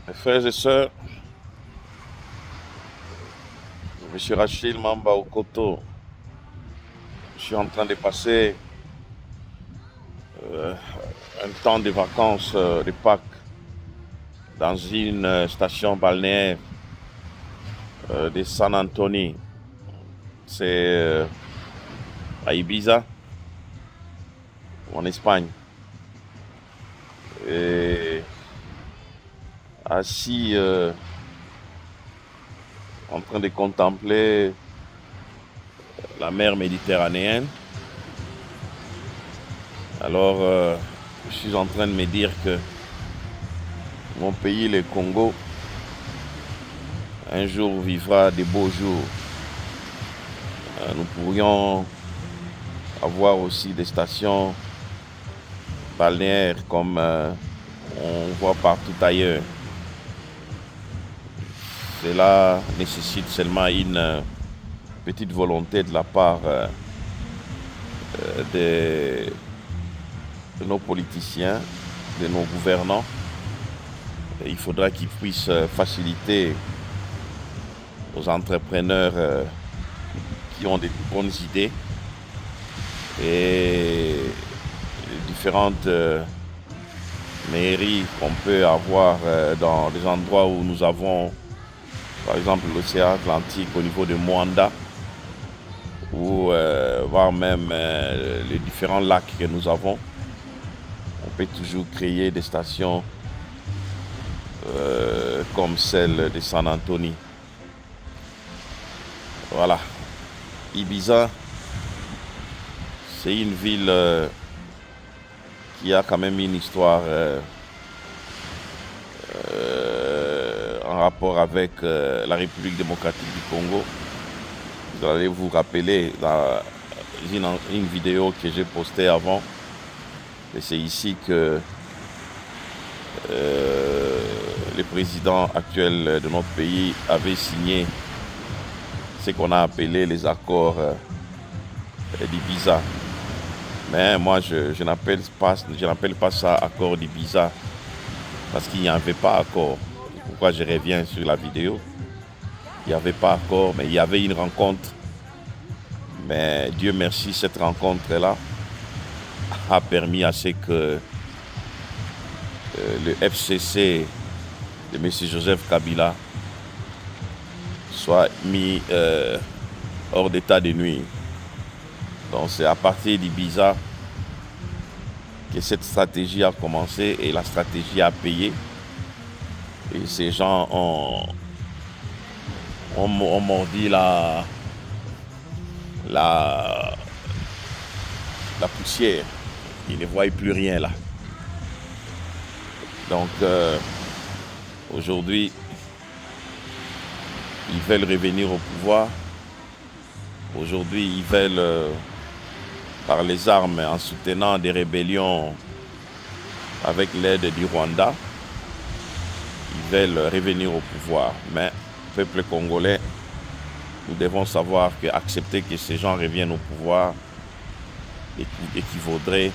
Mes frères et sœurs, je suis Rachid Mamba Okoto. Je suis en train de passer euh, un temps de vacances de Pâques dans une station balnéaire de San Antonio. C'est à Ibiza, en Espagne. Et assis en train de contempler la mer Méditerranéenne. Alors, je suis en train de me dire que mon pays, le Congo, un jour vivra de beaux jours. Nous pourrions avoir aussi des stations balnéaires comme on voit partout ailleurs. Cela nécessite seulement une petite volonté de la part de nos politiciens, de nos gouvernants. Et il faudra qu'ils puissent faciliter aux entrepreneurs qui ont des bonnes idées et les différentes mairies qu'on peut avoir dans les endroits où nous avons, par exemple, l'océan Atlantique au niveau de Moanda, ou voire même les différents lacs que nous avons. On peut toujours créer des stations comme celle de San Antonio. Voilà. Ibiza, c'est une ville qui a quand même une histoire en rapport avec la République démocratique du Congo. Vous allez vous rappeler dans une vidéo que j'ai postée avant. Et c'est ici que le président actuel de notre pays avait signé ce qu'on a appelé les accords d'Ibiza. Mais moi, je n'appelle pas ça accord d'Ibiza parce qu'il n'y avait pas accord. C'est pourquoi je reviens sur la vidéo. Il n'y avait pas accord, mais il y avait une rencontre. Mais Dieu merci, cette rencontre-là a permis à ce que le FCC de M. Joseph Kabila soit mis hors d'état de nuire. Donc c'est à partir d'Ibiza que cette stratégie a commencé et la stratégie a payé. Et ces gens ont mordi la poussière. Ils ne voient plus rien là. Donc aujourd'hui, ils veulent revenir au pouvoir. Aujourd'hui, ils veulent, par les armes, en soutenant des rébellions avec l'aide du Rwanda, ils veulent revenir au pouvoir. Mais, peuple congolais, nous devons savoir qu'accepter que ces gens reviennent au pouvoir équivaudrait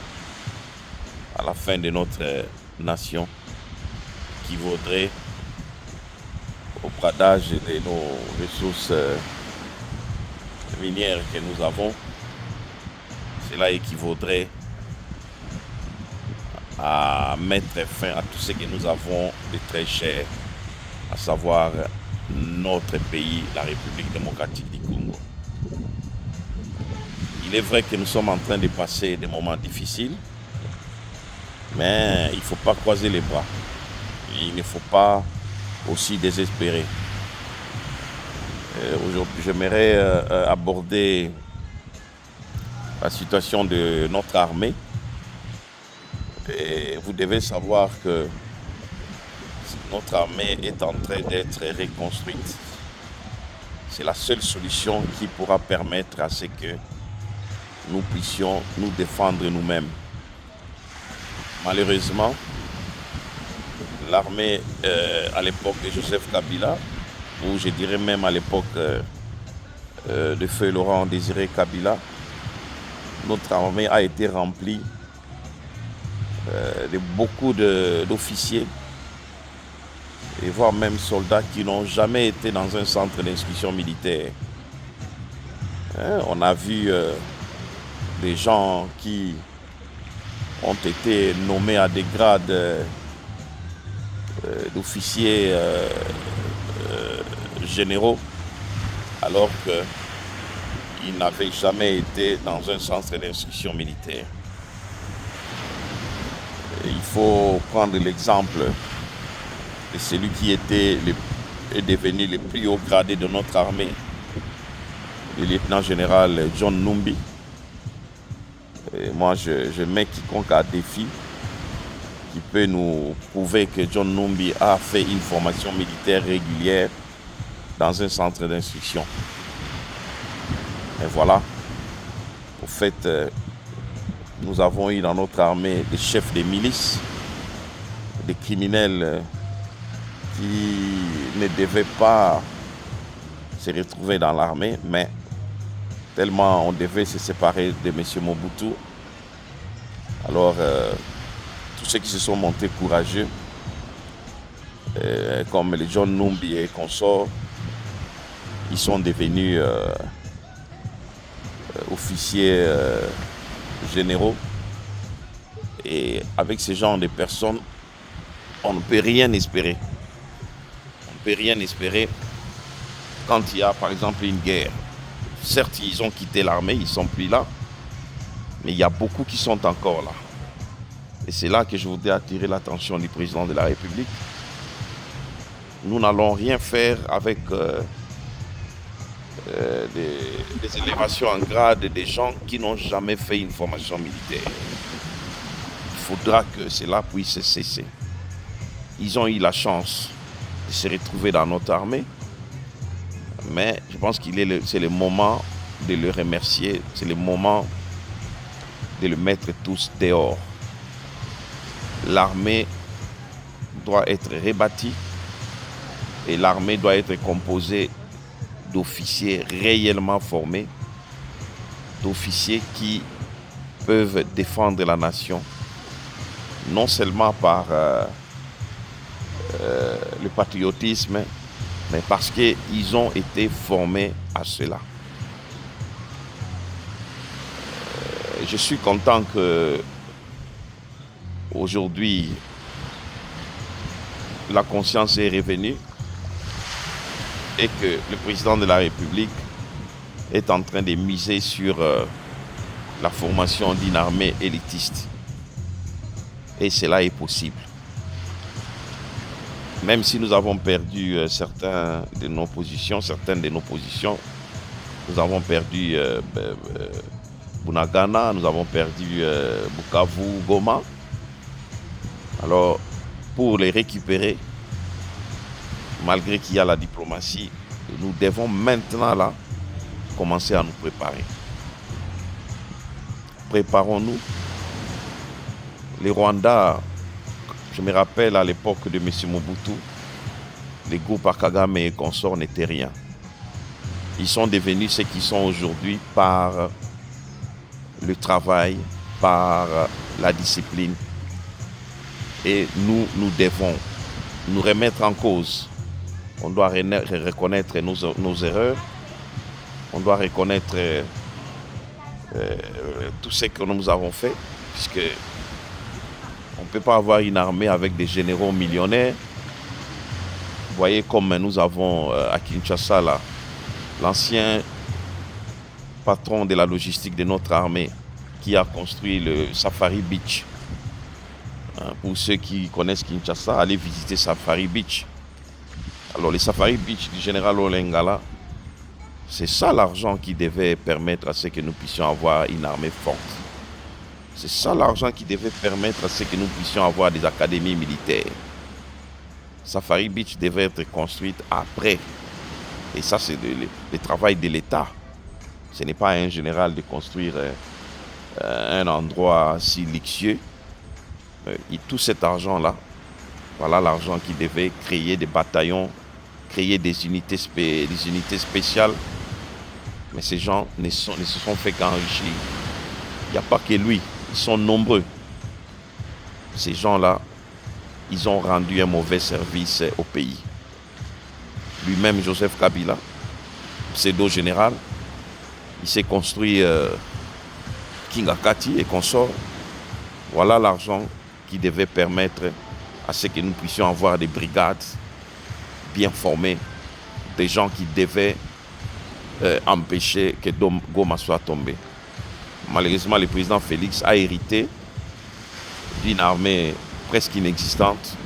à la fin de notre nation, équivaudrait au bradage de nos ressources minières que nous avons. Cela équivaudrait à mettre fin à tout ce que nous avons de très cher, à savoir notre pays, la République démocratique du Congo. Il est vrai que nous sommes en train de passer des moments difficiles, mais il ne faut pas croiser les bras. Il ne faut pas aussi désespérer. Aujourd'hui, j'aimerais aborder la situation de notre armée. Et vous devez savoir que notre armée est en train d'être reconstruite. C'est la seule solution qui pourra permettre à ce que nous puissions nous défendre nous-mêmes. Malheureusement, l'armée à l'époque de Joseph Kabila, ou je dirais même à l'époque de feu Laurent Désiré Kabila, notre armée a été remplie de beaucoup d'officiers et voire même soldats qui n'ont jamais été dans un centre d'instruction militaire. On a vu des gens qui ont été nommés à des grades d'officiers généraux, alors qu'ils n'avaient jamais été dans un centre d'instruction militaire. Et il faut prendre l'exemple de celui qui est devenu le plus haut gradé de notre armée, le lieutenant-général John Numbi. Et moi, je mets quiconque à défi qui peut nous prouver que John Numbi a fait une formation militaire régulière dans un centre d'instruction. Et voilà. Au fait, nous avons eu dans notre armée des chefs de milices, des criminels qui ne devaient pas se retrouver dans l'armée, mais tellement on devait se séparer de M. Mobutu. Alors, tous ceux qui se sont montrés courageux, comme les John Numbi et consorts, ils sont devenus officiers généraux. Et avec ce genre de personnes, on ne peut rien espérer. On ne peut rien espérer quand il y a par exemple une guerre. Certes, ils ont quitté l'armée, ils ne sont plus là, mais il y a beaucoup qui sont encore là. Et c'est là que je voudrais attirer l'attention du président de la République. Nous n'allons rien faire avec des élévations en grade des gens qui n'ont jamais fait une formation militaire. Il faudra que cela puisse cesser. Ils ont eu la chance de se retrouver dans notre armée, mais je pense c'est le moment de le remercier, c'est le moment de le mettre tous dehors. L'armée doit être rebâtie et l'armée doit être composée d'officiers réellement formés, d'officiers qui peuvent défendre la nation, non seulement par le patriotisme, mais parce qu'ils ont été formés à cela. Je suis content que aujourd'hui la conscience est revenue et que le président de la République est en train de miser sur la formation d'une armée élitiste. Et cela est possible. Même si nous avons perdu certaines de nos positions, nous avons perdu Bunagana, nous avons perdu Bukavu, Goma. Alors, pour les récupérer, malgré qu'il y a la diplomatie, nous devons maintenant là commencer à nous préparer. Préparons-nous. Les Rwandais, je me rappelle à l'époque de M. Mobutu, les groupes Kagame et consorts n'étaient rien. Ils sont devenus ce qu'ils sont aujourd'hui par le travail, par la discipline. Et nous devons nous remettre en cause. On doit reconnaître nos erreurs. On doit reconnaître tout ce que nous avons fait, puisque on ne peut pas avoir une armée avec des généraux millionnaires. Vous voyez comme nous avons à Kinshasa là, l'ancien patron de la logistique de notre armée qui a construit le Safari Beach. Pour ceux qui connaissent Kinshasa, allez visiter Safari Beach. Alors le Safari Beach du général Olengala, c'est ça l'argent qui devait permettre à ce que nous puissions avoir une armée forte. C'est ça l'argent qui devait permettre à ce que nous puissions avoir des académies militaires. Safari Beach devait être construite après. Et ça, c'est le travail de l'État. Ce n'est pas à un général de construire un endroit si luxueux. Et tout cet argent-là, voilà l'argent qui devait créer des bataillons, créer des unités spéciales. Mais ces gens ne se sont fait qu'enrichir. Il n'y a pas que lui, ils sont nombreux. Ces gens-là, ils ont rendu un mauvais service au pays. Lui-même, Joseph Kabila, pseudo-général, il s'est construit Kingakati et consorts. Voilà l'argent qui devait permettre à ce que nous puissions avoir des brigades bien formées, des gens qui devaient empêcher que Goma soit tombé. Malheureusement, le président Félix a hérité d'une armée presque inexistante.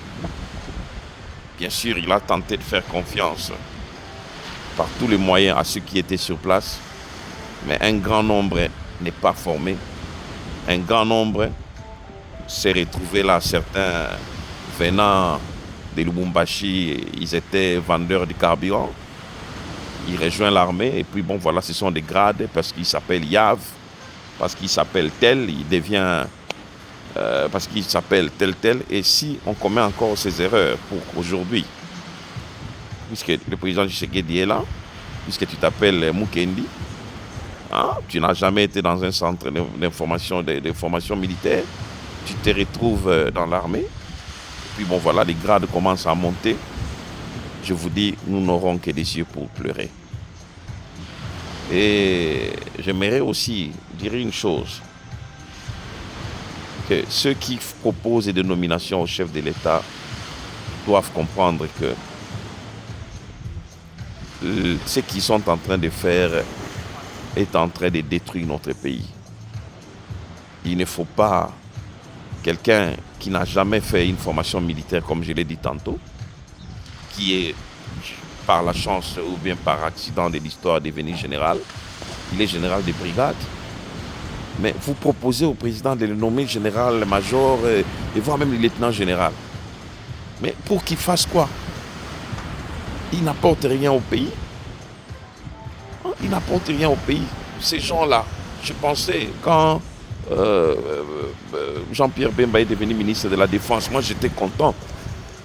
Bien sûr, il a tenté de faire confiance par tous les moyens à ceux qui étaient sur place, mais un grand nombre n'est pas formé. Un grand nombre s'est retrouvé là, certains venant de Lubumbashi, ils étaient vendeurs de carburant. Ils rejoignent l'armée et puis bon voilà, ce sont des grades parce qu'ils s'appellent Yav, parce qu'il s'appelle tel, il devient parce qu'il s'appelle tel. Et si on commet encore ces erreurs pour aujourd'hui, puisque le président Tshisekedi est là, puisque tu t'appelles Mukendi, hein, tu n'as jamais été dans un centre d'information militaire, tu te retrouves dans l'armée, et puis bon voilà, les grades commencent à monter. Je vous dis, nous n'aurons que des yeux pour pleurer. Et j'aimerais aussi dire une chose, que ceux qui proposent des nominations au chef de l'État doivent comprendre que ce qu'ils sont en train de faire est en train de détruire notre pays. Il ne faut pas quelqu'un qui n'a jamais fait une formation militaire, comme je l'ai dit tantôt, qui est par la chance ou bien par accident de l'histoire devenu général. Il est général de brigade. Mais vous proposez au président de le nommer général, major et voire même le lieutenant général. Mais pour qu'il fasse quoi? Il n'apporte rien au pays. Il n'apporte rien au pays. Ces gens-là, je pensais, quand Jean-Pierre Bemba est devenu ministre de la Défense, moi j'étais content.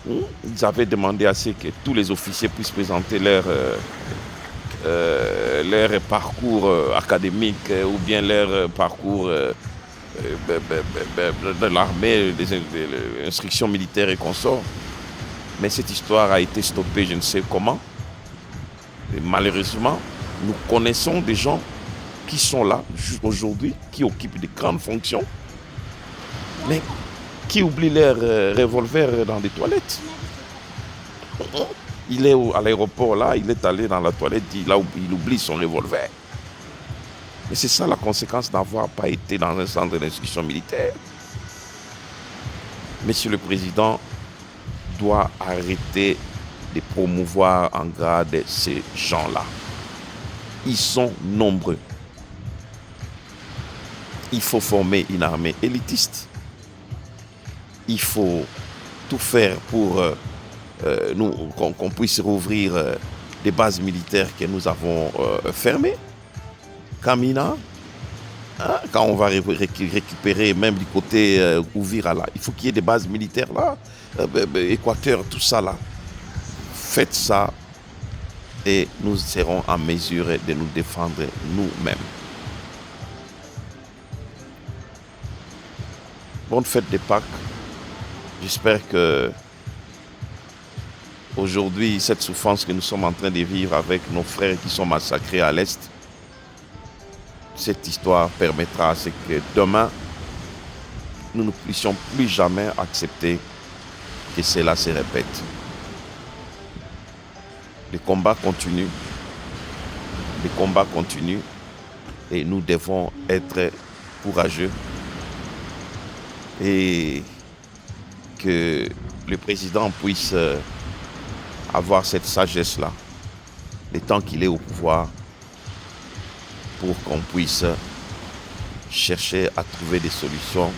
Ils avaient demandé à ce que tous les officiers puissent présenter leur parcours académique ou bien leur parcours de l'armée, des instructions militaires et consorts. Mais cette histoire a été stoppée, je ne sais comment. Et malheureusement, nous connaissons des gens qui sont là aujourd'hui, qui occupent de grandes fonctions, mais qui oublient leur revolver dans des toilettes. Il est à l'aéroport là, il est allé dans la toilette, il oublie son revolver. Mais c'est ça la conséquence d'avoir pas été dans un centre d'instruction militaire. Monsieur le Président doit arrêter de promouvoir en grade ces gens-là. Ils sont nombreux. Il faut former une armée élitiste. Il faut tout faire pour qu'on puisse rouvrir des bases militaires que nous avons fermées. Kamina, hein, quand on va récupérer même du côté Ouvira là, il faut qu'il y ait des bases militaires là, Équateur, tout ça là. Faites ça et nous serons en mesure de nous défendre nous-mêmes. Bonne fête de Pâques. J'espère que aujourd'hui, cette souffrance que nous sommes en train de vivre avec nos frères qui sont massacrés à l'Est, cette histoire permettra à ce que demain, nous ne puissions plus jamais accepter que cela se répète. Les combats continuent. Les combats continuent et nous devons être courageux et que le président puisse avoir cette sagesse-là, le temps qu'il est au pouvoir, pour qu'on puisse chercher à trouver des solutions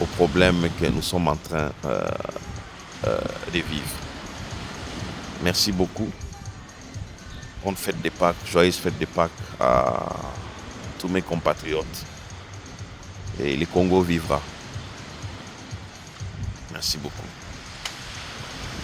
aux problèmes que nous sommes en train de vivre. Merci beaucoup. Bonne fête de Pâques, joyeuse fête de Pâques à tous mes compatriotes. Et le Congo vivra. Merci beaucoup.